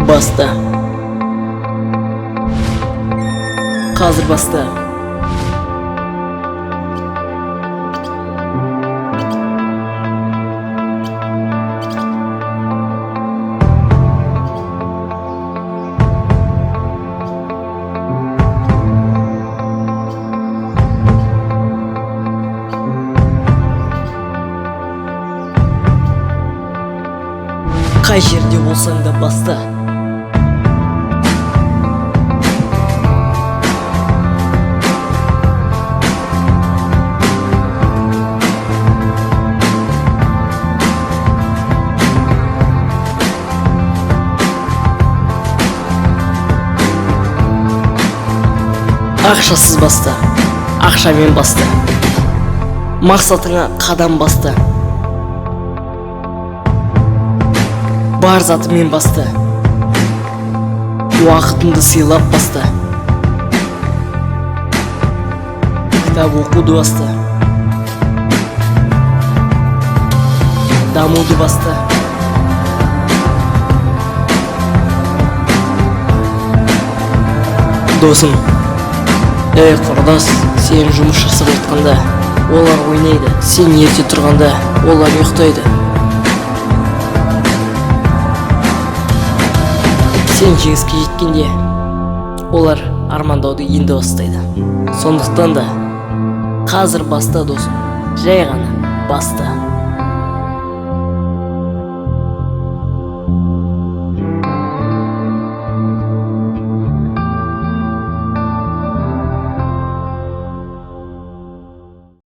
Баста. Қазір баста. Қай жерде болсаң да баста. Ақшасыз баста, ақшамен баста. Мақсатыңа қадам баста. Бар затымен баста. Уақытыңды сыйлап баста. Кітап оқуды баста. Дамуды баста. Досым, құрдас, сен жұмыс жасап жатқанда олар ойнайды, сен ерте тұрғанда олар ұйықтайды. Сен жеңіске жеткенде олар армандауды енді бастайды. Сондықтан да қазір баста досым, жай ғана баста.